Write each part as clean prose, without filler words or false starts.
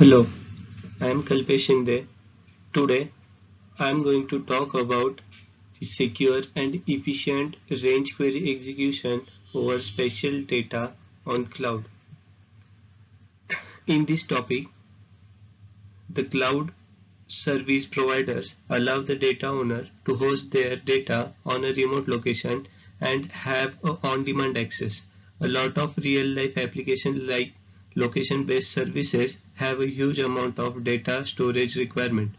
Hello, I am Kalpesh Shinde. Today, I am going to talk about the secure and efficient range query execution over spatial data on cloud. In this topic, the cloud service providers allow the data owner to host their data on a remote location and have a on-demand access. A lot of real-life applications like location-based services have a huge amount of data storage requirement.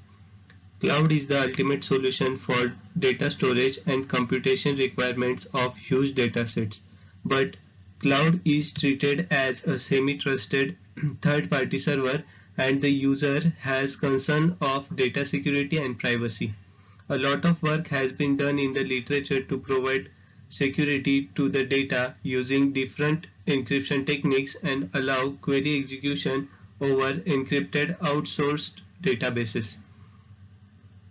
Cloud is the ultimate solution for data storage and computation requirements of huge datasets. But cloud is treated as a semi-trusted third-party server, and the user has concern of data security and privacy. A lot of work has been done in the literature to provide security to the data using different encryption techniques and allow query execution over encrypted outsourced databases.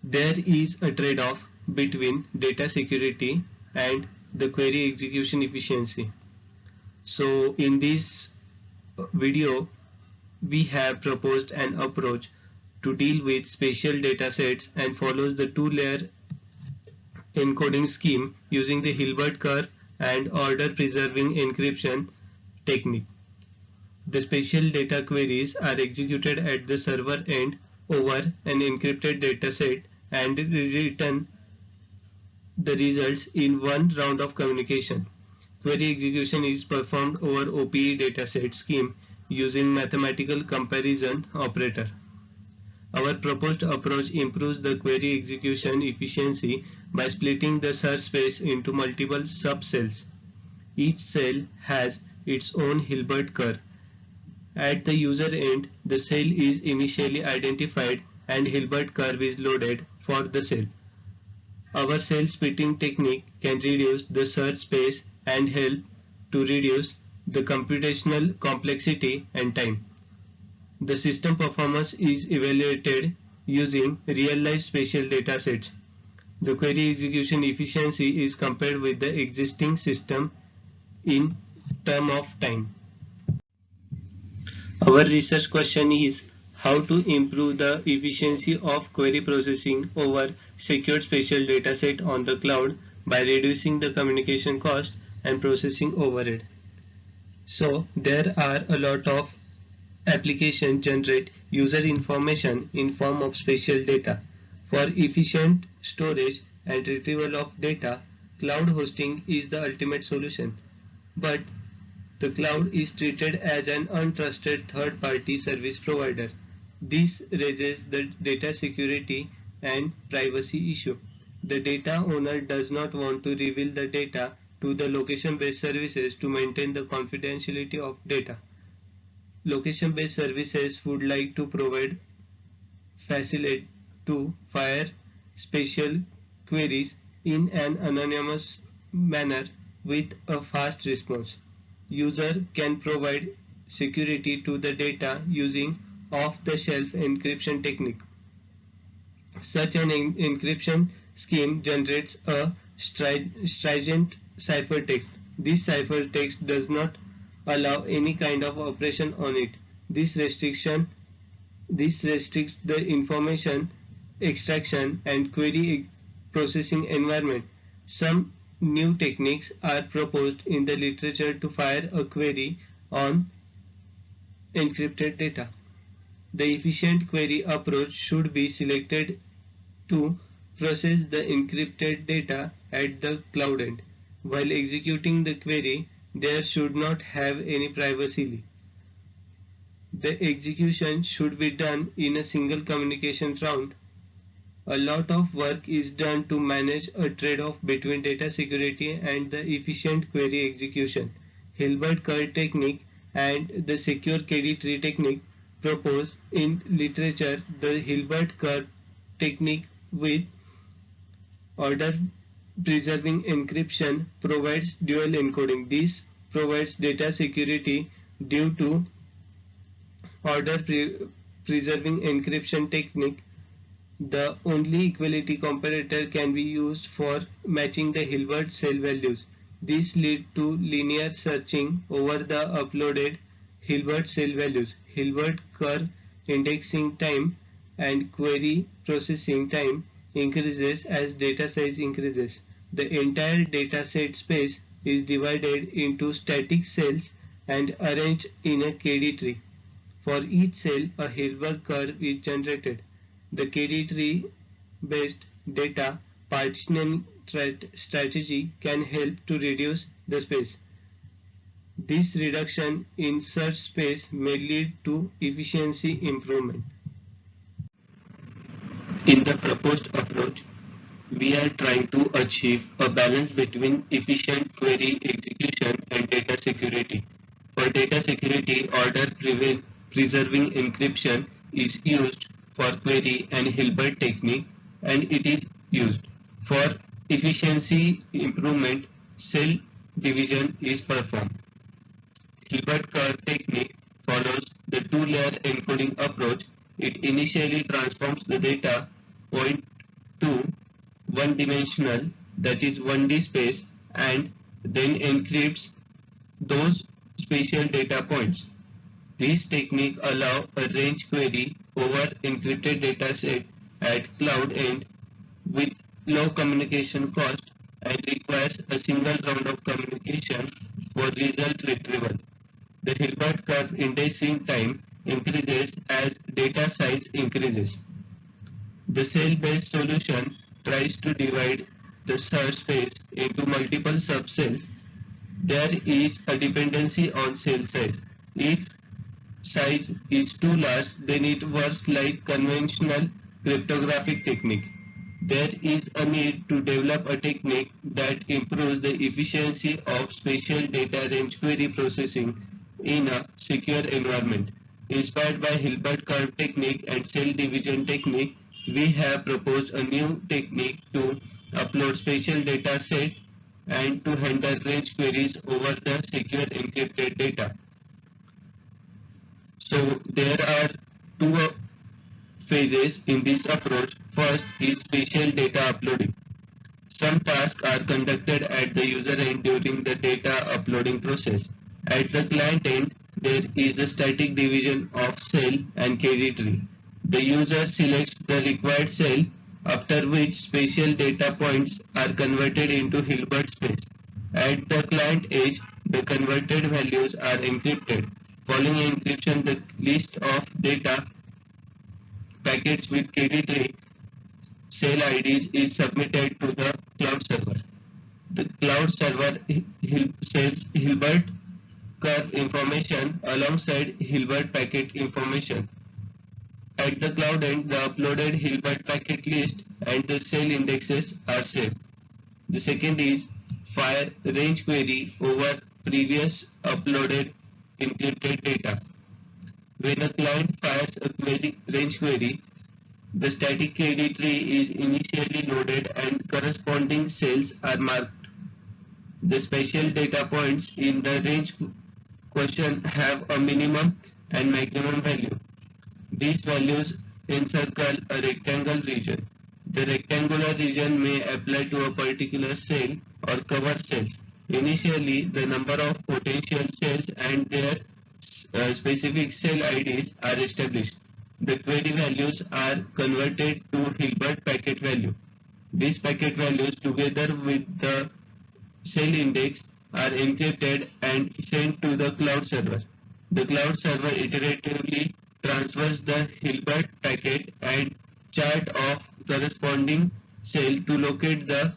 There is a trade-off between data security and the query execution efficiency. So in this video, we have proposed an approach to deal with spatial datasets and follows the two-layer encoding scheme using the Hilbert curve and order-preserving encryption technique. The spatial data queries are executed at the server end over an encrypted dataset and return the results in one round of communication. Query execution is performed over OPE dataset scheme using mathematical comparison operator. Our proposed approach improves the query execution efficiency by splitting the search space into multiple subcells. Each cell has its own Hilbert curve. At the user end, the cell is initially identified and Hilbert curve is loaded for the cell. Our cell splitting technique can reduce the search space and help to reduce the computational complexity and time. The system performance is evaluated using real-life spatial datasets. The query execution efficiency is compared with the existing system in terms of time. Our research question is how to improve the efficiency of query processing over secured spatial dataset on the cloud by reducing the communication cost and processing overhead. So there are a lot of applications generate user information in form of spatial data. For efficient storage and retrieval of data, cloud hosting is the ultimate solution. But the cloud is treated as an untrusted third-party service provider. This raises the data security and privacy issue. The data owner does not want to reveal the data to the location-based services to maintain the confidentiality of data. Location-based services would like to provide facility to fire spatial queries in an anonymous manner with a fast response. User can provide security to the data using off-the-shelf encryption technique. Such an encryption scheme generates a stringent ciphertext. This ciphertext does not allow any kind of operation on it. This restricts the information extraction and query processing environment. Some new techniques are proposed in the literature to fire a query on encrypted data. The efficient query approach should be selected to process the encrypted data at the cloud end. While executing the query, there should not have any privacy leak. The execution should be done in a single communication round. A lot of work is done to manage a trade-off between data security and the efficient query execution. Hilbert curve technique and the secure KD tree technique proposed in literature. The Hilbert curve technique with order preserving encryption provides dual encoding. This provides data security due to order preserving encryption technique. The only equality comparator can be used for matching the Hilbert cell values. This leads to linear searching over the uploaded Hilbert cell values. Hilbert curve indexing time and query processing time increases as data size increases. The entire dataset space is divided into static cells and arranged in a KD tree. For each cell, a Hilbert curve is generated. The KD tree based data partitioning strategy can help to reduce the space. This reduction in search space may lead to efficiency improvement. In the proposed approach, we are trying to achieve a balance between efficient query execution and data security. For data security, order preserving encryption is used for query and Hilbert technique, and it is used. For efficiency improvement, cell division is performed. Hilbert curve technique follows the two-layer encoding approach. It initially transforms the data point to one-dimensional, that is 1D space, and then encrypts those spatial data points. This technique allows a range query over encrypted dataset at cloud end with low communication cost and requires a single round of communication for result retrieval. The Hilbert curve indexing time increases as data size increases. The cell-based solution tries to divide the search space into multiple subcells. There is a dependency on cell size. If size is too large, then it works like conventional cryptographic technique. There is a need to develop a technique that improves the efficiency of spatial data range query processing in a secure environment. Inspired by Hilbert curve technique and cell division technique, we have proposed a new technique to upload spatial data set and to handle range queries over the secure encrypted data. So there are two phases in this approach. First is spatial data uploading. Some tasks are conducted at the user end during the data uploading process. At the client end, there is a static division of cell and KD tree. The user selects the required cell, after which spatial data points are converted into Hilbert space. At the client edge, the converted values are encrypted. Following encryption, the list of data packets with KD tree cell IDs is submitted to the cloud server. The cloud server saves Hilbert curve information alongside Hilbert packet information. At the cloud end, the uploaded Hilbert packet list and the cell indexes are saved. The second is fire range query over previous uploaded encrypted data. When a client fires a range query, the static KD tree is initially loaded and corresponding cells are marked. The spatial data points in the range question have a minimum and maximum value. These values encircle a rectangle region. The rectangular region may apply to a particular cell or cover cells. Initially, the number of potential cells and their specific cell IDs are established. The query values are converted to Hilbert packet value. These packet values together with the cell index are encrypted and sent to the cloud server. The cloud server iteratively transfers the Hilbert packet and chart of corresponding cell to locate the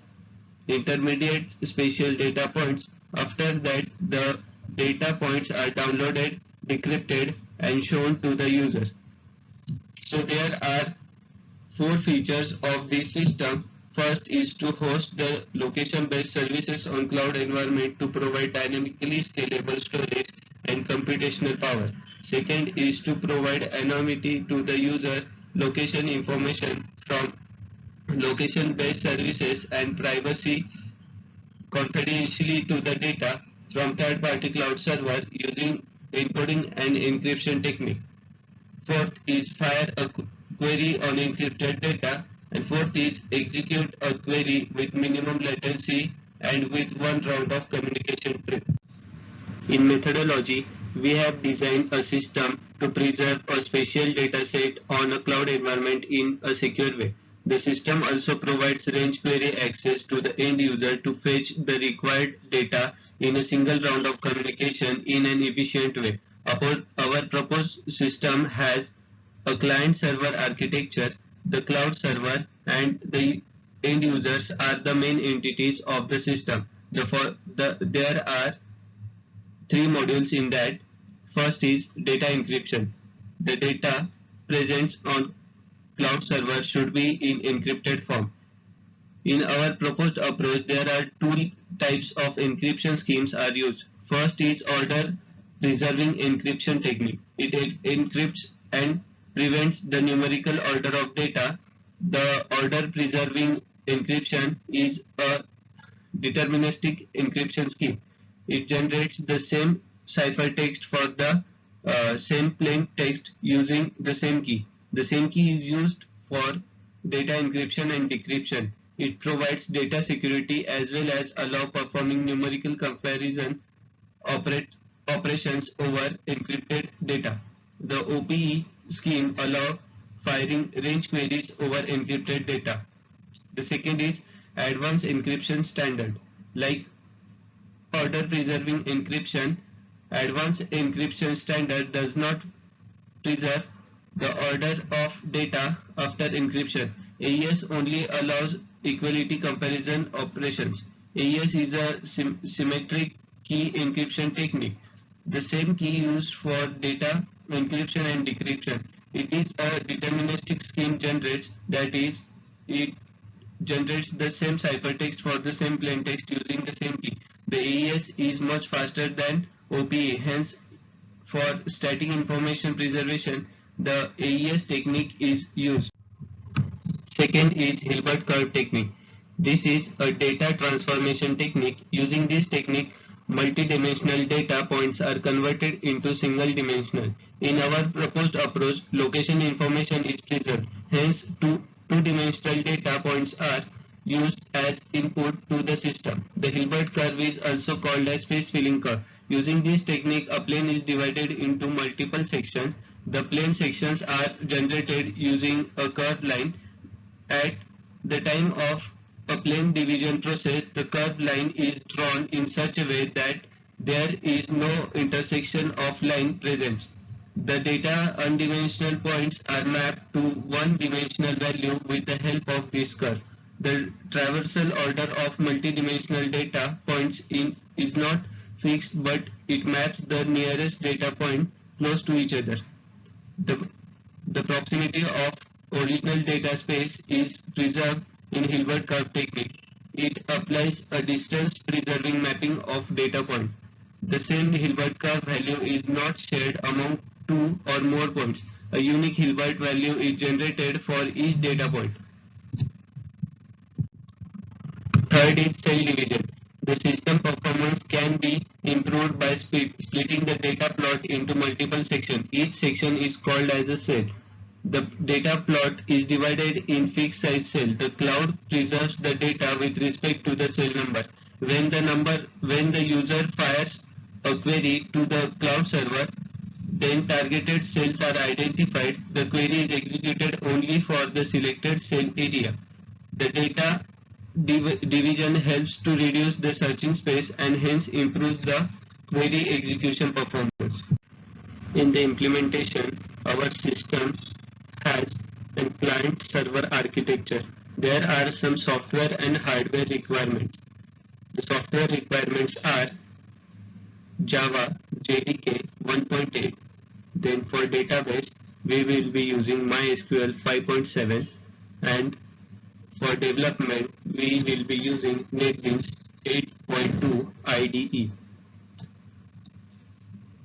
intermediate spatial data points. After that, the data points are downloaded, decrypted, and shown to the user. So there are four features of this system. First is to host the location-based services on cloud environment to provide dynamically scalable storage and computational power. Second is to provide anonymity to the user location information from location-based services and privacy confidentially to the data from third-party cloud server using encoding and encryption technique. Fourth is fire a query on encrypted data, and fourth is execute a query with minimum latency and with one round of communication trip. In methodology, we have designed a system to preserve a special data set on a cloud environment in a secure way. The system also provides range query access to the end user to fetch the required data in a single round of communication in an efficient way. Our proposed system has a client-server architecture. The cloud server and the end users are the main entities of the system. There are three modules in that. First is data encryption. The data present on cloud server should be in encrypted form. In our proposed approach, there are two types of encryption schemes are used. First is order preserving encryption technique. It encrypts and prevents the numerical order of data. The order preserving encryption is a deterministic encryption scheme. It generates the same ciphertext for the same plain text using the same key. The same key is used for data encryption and decryption. It provides data security as well as allow performing numerical comparison operations over encrypted data. The OPE scheme allow firing range queries over encrypted data. The second is advanced encryption standard. Like order preserving encryption, advanced encryption standard does not preserve the order of data after encryption. AES only allows equality comparison operations. AES is a symmetric key encryption technique. The same key used for data encryption and decryption. It is a deterministic scheme generates, that is, it generates the same ciphertext for the same plaintext using the same key. The AES is much faster than OPE, hence for static information preservation, the AES technique is used. Second is Hilbert curve technique. This is a data transformation technique. Using this technique, multidimensional data points are converted into single dimensional. In our proposed approach, location information is preserved. Hence, two-dimensional data points are used as input to the system. The Hilbert curve is also called as space filling curve. Using this technique, a plane is divided into multiple sections. The plane sections are generated using a curved line. At the time of a plane division process, the curved line is drawn in such a way that there is no intersection of line present. The data undimensional points are mapped to one-dimensional value with the help of this curve. The traversal order of multidimensional data points is not fixed, but it maps the nearest data point close to each other. The proximity of original data space is preserved in Hilbert curve technique. It applies a distance preserving mapping of data point. The same Hilbert curve value is not shared among two or more points. A unique Hilbert value is generated for each data point. Third is cell division. The system performance can be improved by splitting the data plot into multiple sections. Each section is called as a cell. The data plot is divided in fixed size cell. The cloud preserves the data with respect to the cell number. When the user fires a query to the cloud server, then targeted cells are identified. The query is executed only for the selected cell area. The data division helps to reduce the searching space and hence improves the query execution performance. In the implementation, our system has a client-server architecture. There are some software and hardware requirements. The software requirements are Java JDK 1.8. Then for database, we will be using MySQL 5.7, and for development, we will be using NetBeans 8.2 IDE.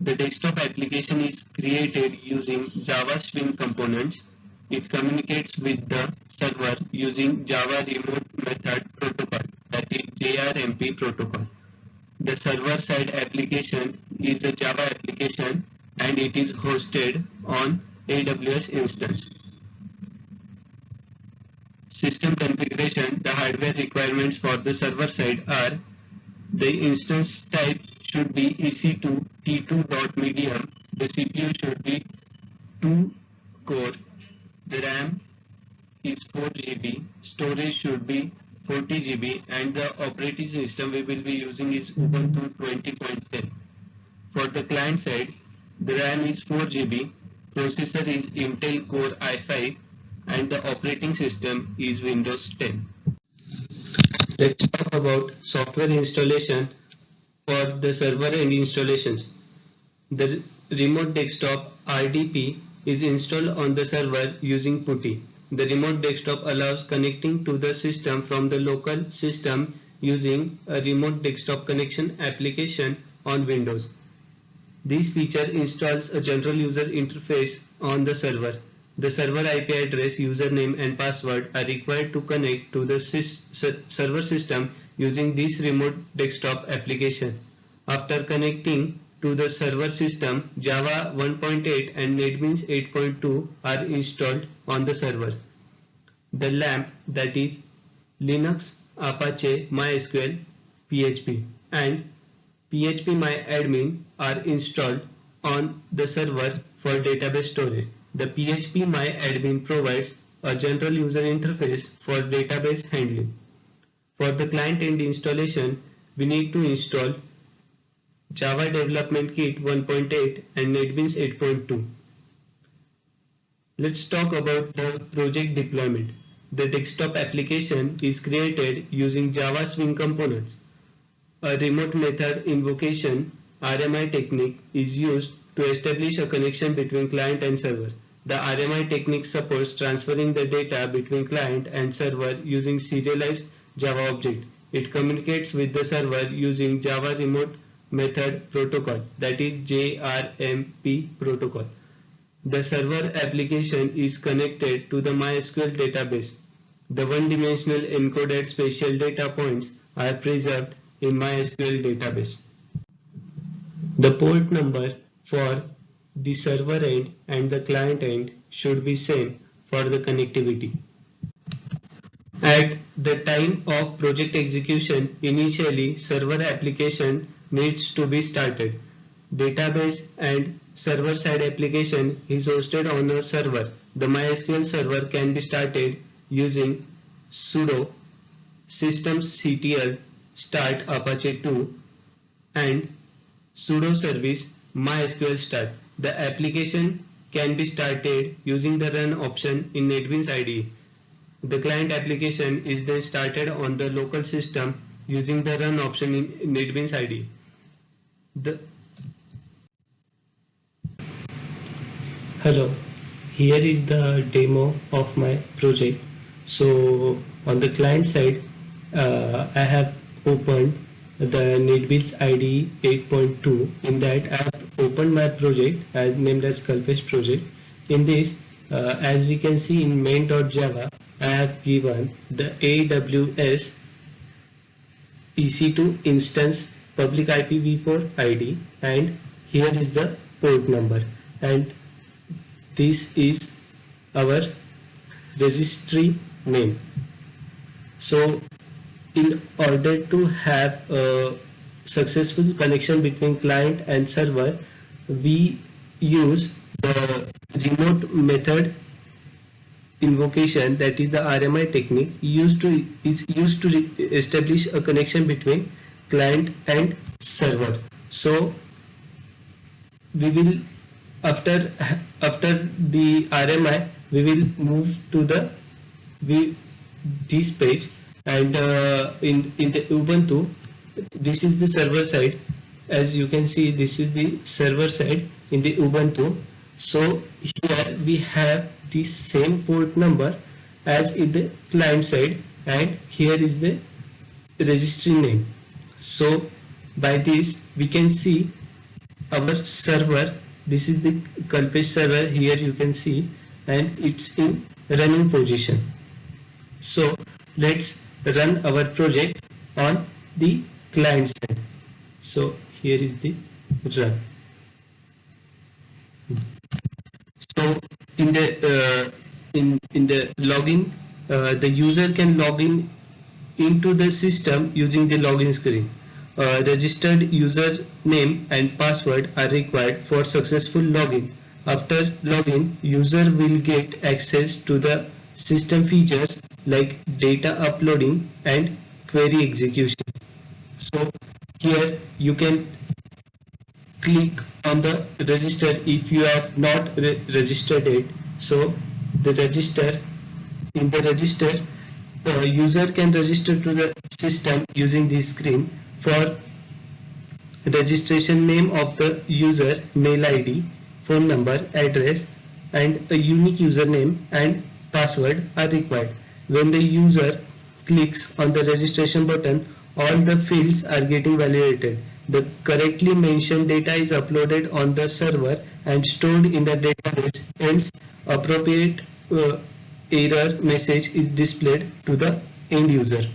The desktop application is created using Java Swing components. It communicates with the server using Java Remote Method Protocol, that is JRMP protocol. The server-side application is a Java application and it is hosted on AWS instance. System configuration. The hardware requirements for the server side are: the instance type should be EC2 T2.medium. The CPU should be 2 core, the RAM is 4 GB, storage should be 40 GB, and the operating system we will be using is Ubuntu 20.10. For the client side, the RAM is 4 GB, processor is Intel Core i5, and the operating system is Windows 10. Let's talk about software installation for the server and installations. The remote desktop RDP is installed on the server using PuTTY. The remote desktop allows connecting to the system from the local system using a remote desktop connection application on Windows. This feature installs a general user interface on the server. The server IP address, username and password are required to connect to the server system using this remote desktop application. After connecting to the server system, Java 1.8 and NetBeans 8.2 are installed on the server. The LAMP, that is Linux, Apache, MySQL, PHP, and phpMyAdmin are installed on the server for database storage. The phpMyAdmin provides a general user interface for database handling. For the client-end installation, we need to install Java Development Kit 1.8 and NetBeans 8.2. Let's talk about the project deployment. The desktop application is created using Java Swing components. A remote method invocation RMI technique is used to establish a connection between client and server. The RMI technique supports transferring the data between client and server using serialized Java object. It communicates with the server using Java Remote Method Protocol, that is JRMP protocol. The server application is connected to the MySQL database. The one-dimensional encoded spatial data points are preserved in MySQL database. The port number for the server end and the client end should be same for the connectivity. At the time of project execution, initially server application needs to be started. Database and server-side application is hosted on a server. The MySQL server can be started using sudo systemctl start Apache 2 and sudo service MySQL start. The application can be started using the run option in NetBeans IDE. The client application is then started on the local system using the run option in NetBeans IDE. Hello, here is the demo of my project. So on the client side, I have opened the NetBeans IDE 8.2. In that I have opened my project as named as Kalpesh project. In this, as we can see in main.java, I have given the AWS EC2 instance public IPv4 ID, and here is the port number, and this is our registry name. So in order to have a successful connection between client and server, we use the remote method invocation, that is the RMI technique, is used to establish a connection between client and server. So we will after the RMI we will move to this page, and in the Ubuntu, this is the server side. As you can see, this is the server side in the Ubuntu. So here we have the same port number as in the client side, and here is the registry name. So by this we can see our server. This is the Kalpesh server, here you can see, and it's in running position. So let's run our project on the client side. So here is the run. So in the login, the user can log in into the system using the login screen. Registered user name and password are required for successful login. After login, user will get access to the system features like data uploading and query execution. So here you can click on the register if you have not registered it. So the register, in the register, user can register to the system using this screen. For registration, name of the user, mail ID, phone number, address, and a unique username and password are required. When the user clicks on the registration button, all the fields are getting validated. The correctly mentioned data is uploaded on the server and stored in the database, else appropriate error message is displayed to the end user.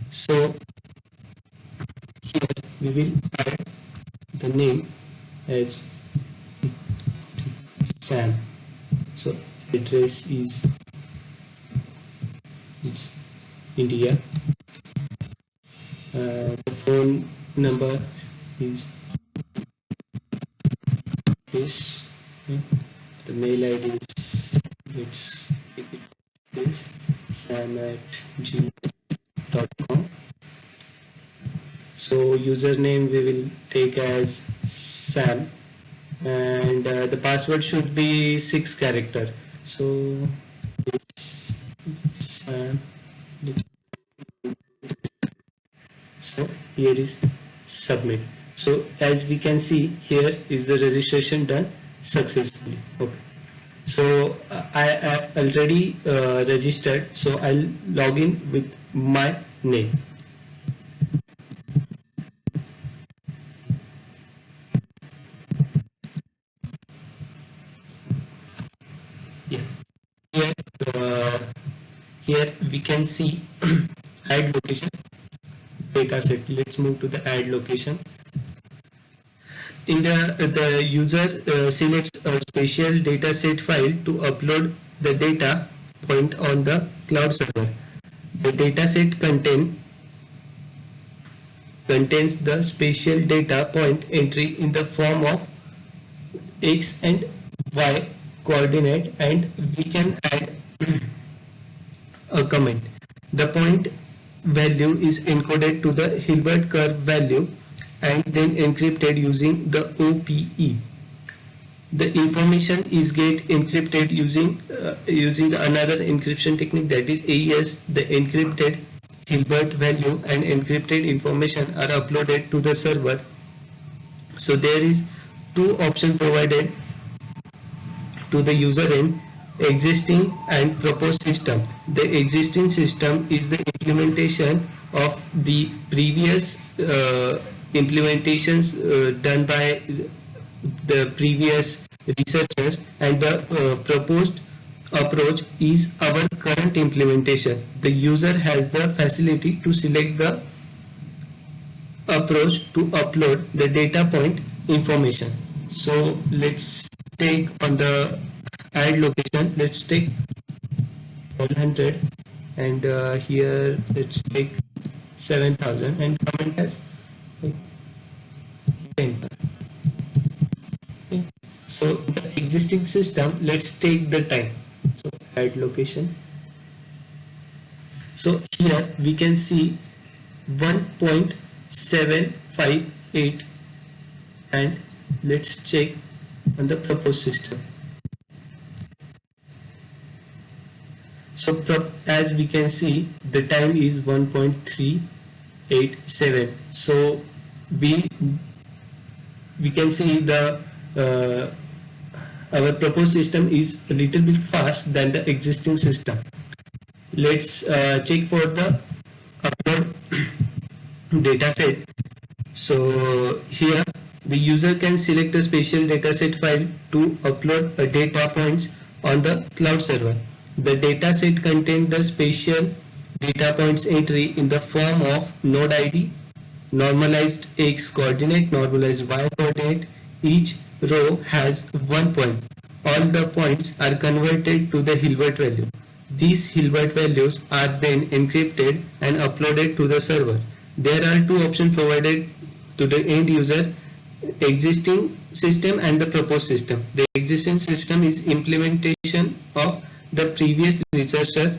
So here we will add the name as Sam. So address is it's India. The phone number is this. The mail ID is this sam@gmail.com. So username we will take as Sam, and the password should be 6 character. So it's Sam. So here is submit. So as we can see, here is the registration done successfully. Okay. So I already registered. So I'll log in with my name. Yeah. Here we can see add location data set. Let's move to the add location. In the user selects a special data set file to upload the data point on the cloud server. The data set contains the spatial data point entry in the form of X and Y coordinate, and we can add a comment. The point value is encoded to the Hilbert curve value and then encrypted using the OPE. The information is get encrypted using another encryption technique, that is AES. The encrypted Hilbert value and encrypted information are uploaded to the server. So there is two options provided to the user end: existing and proposed system. The existing system is the implementation of the previous implementations done by the previous researchers, and the proposed approach is our current implementation. The user has the facility to select the approach to upload the data point information. So let's take on the add location, let's take 1200, and here let's take 7000 and comment as 10. Okay. So the existing system, let's take the time. So add location. So here we can see 1.758, and let's check on the proposed system. So as we can see, the time is 1.387. So we can see the our proposed system is a little bit fast than the existing system. Let's check for the upload data set. So here the user can select a special dataset file to upload a data points on the cloud server. The dataset contains the spatial data points entry in the form of node ID, normalized X coordinate, normalized Y coordinate. Each row has 1 point. All the points are converted to the Hilbert value. These Hilbert values are then encrypted and uploaded to the server. There are two options provided to the end user: existing system and the proposed system. The existing system is implementation of the previous researchers,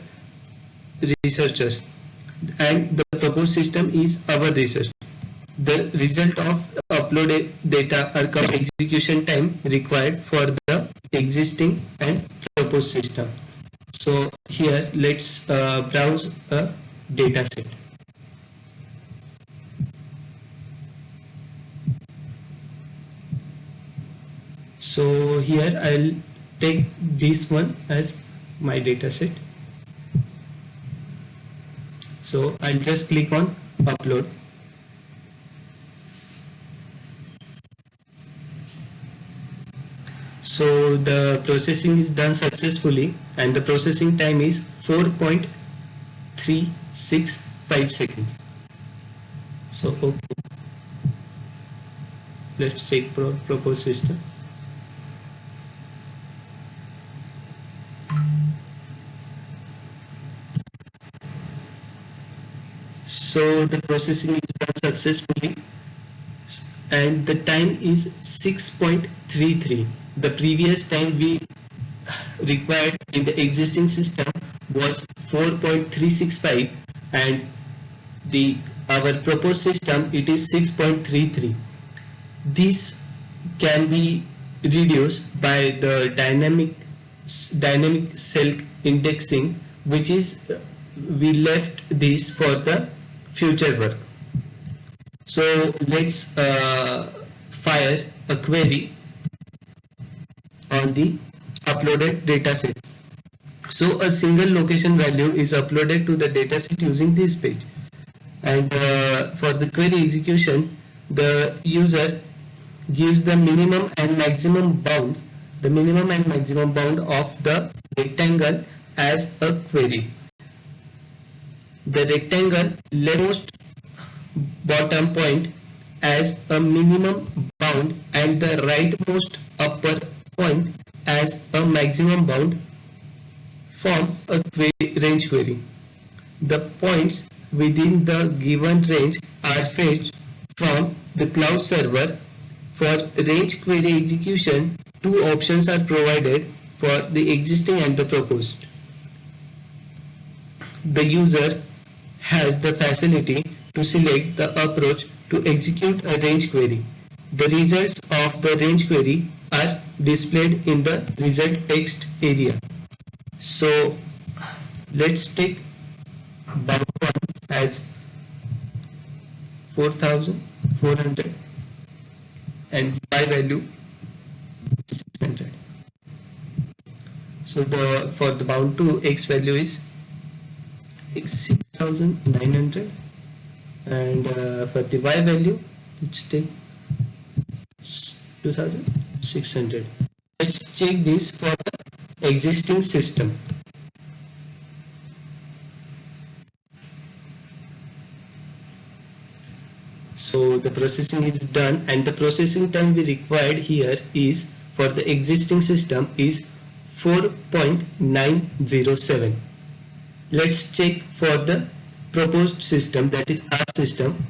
and the proposed system is our research. The result of uploaded data are called execution time required for the existing and proposed system. So here let's browse a data set. So here I'll take this one as my data set. So I'll just click on upload. So the processing is done successfully and the processing time is 4.365 seconds. So okay, let's check proposed system. So the processing is done successfully and the time is 6.33. The previous time we required in the existing system was 4.365 and our proposed system it is 6.33. This can be reduced by the dynamic cell indexing, which is we left this for the future work. So let's fire a query on the uploaded dataset. So a single location value is uploaded to the dataset using this page, and for the query execution, the user gives the minimum and maximum bound, of the rectangle as a query. The rectangle leftmost bottom point as a minimum bound and the rightmost upper point as a maximum bound form a range query. The points within the given range are fetched from the cloud server. For range query execution, two options are provided for the existing and the proposed. The user has the facility to select the approach to execute a range query. The results of the range query are displayed in the result text area. So let's take bound 1 as 4,400 and y value 600. So for the bound 2 x value is 6,900 and for the y value let's take 2,600. Let's check this for the existing system. So the processing is done and the processing time we required here is for the existing system is 4.907. Let's check for the proposed system, that is our system.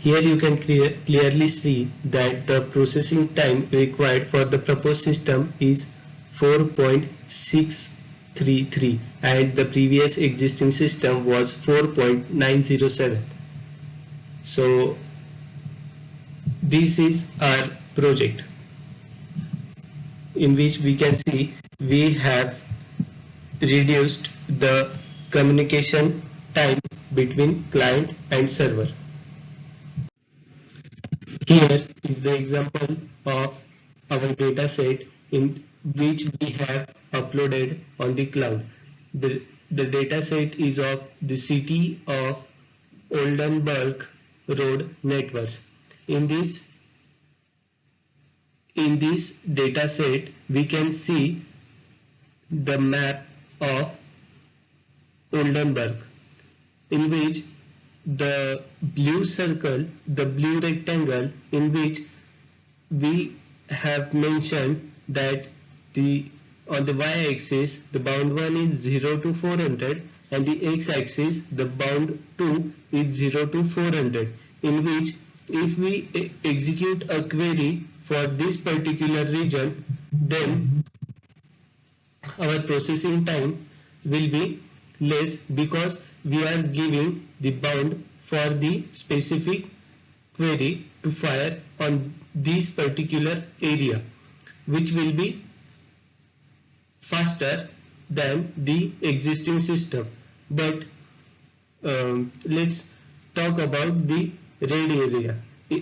Here you can clearly see that the processing time required for the proposed system is 4.633 and the previous existing system was 4.907. So this is our project in which we can see we have reduced the communication time between client and server. Here is the example of our data set in which we have uploaded on the cloud. The data set is of the city of Oldenburg Road networks. In this data set we can see the map of Oldenburg, in which the blue circle, the blue rectangle in which we have mentioned that on the y-axis the bound 1 is 0 to 400 and the x-axis the bound 2 is 0 to 400, in which if we execute a query for this particular region, then our processing time will be less because we are giving the bound for the specific query to fire on this particular area, which will be faster than the existing system. But let's talk about the red area, the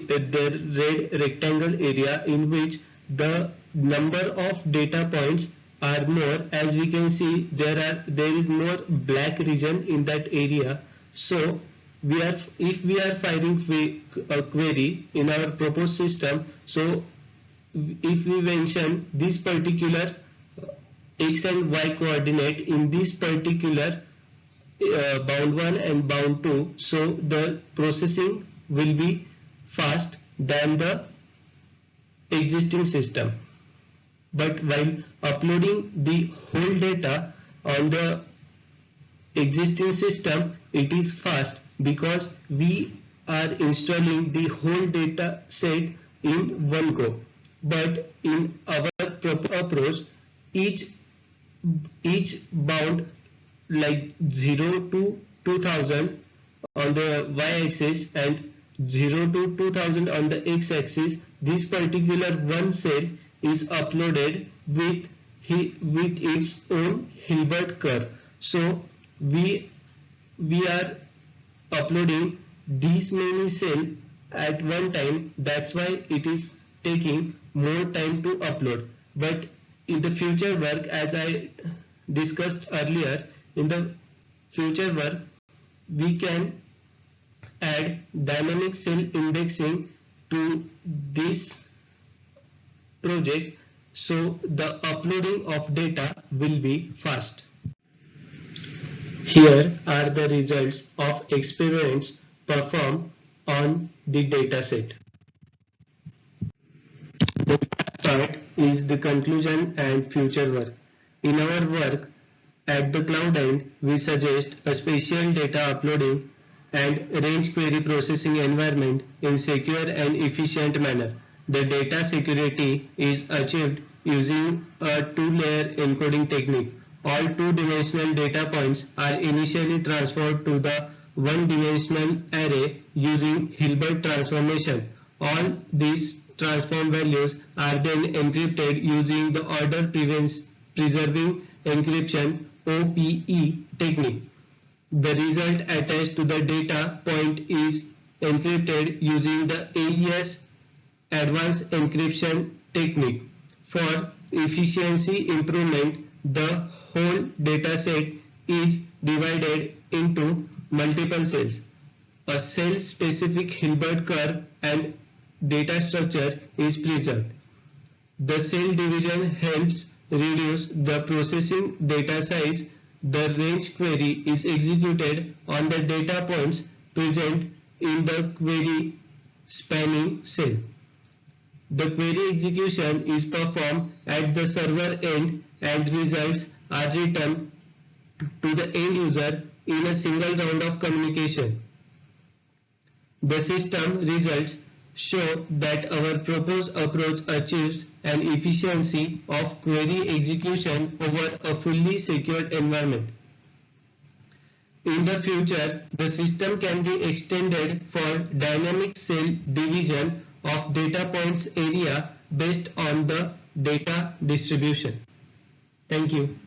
red rectangle area, in which the number of data points are more. As we can see, there is more black region in that area. So if we are firing a query in our proposed system, so if we mention this particular x and y coordinate in this particular bound 1 and bound 2, so the processing will be fast than the existing system. But while uploading the whole data on the existing system, it is fast because we are installing the whole data set in one go. But in our approach, each bound, like 0 to 2000 on the y-axis and 0 to 2000 on the x-axis, this particular one cell is uploaded with its own Hilbert curve. So we are uploading these many cells at one time. That's why it is taking more time to upload. But in the future work, as I discussed earlier, in the future work we can add dynamic cell indexing to this project, so the uploading of data will be fast. Here are the results of experiments performed on the dataset. The part is the conclusion and future work. In our work at the cloud end, we suggest a spatial data uploading and range query processing environment in secure and efficient manner. The data security is achieved using a two-layer encoding technique. All two-dimensional data points are initially transferred to the one-dimensional array using Hilbert transformation. All these transform values are then encrypted using the order preserving encryption (OPE) technique. The result attached to the data point is encrypted using the AES advanced encryption technique. For efficiency improvement, the whole dataset is divided into multiple cells. A cell-specific Hilbert curve and data structure is preserved. The cell division helps reduce the processing data size. The range query is executed on the data points present in the query spanning cell. The query execution is performed at the server end and results are returned to the end user in a single round of communication. The system results show that our proposed approach achieves an efficiency of query execution over a fully secured environment. In the future, the system can be extended for dynamic cell division of data points area based on the data distribution. Thank you.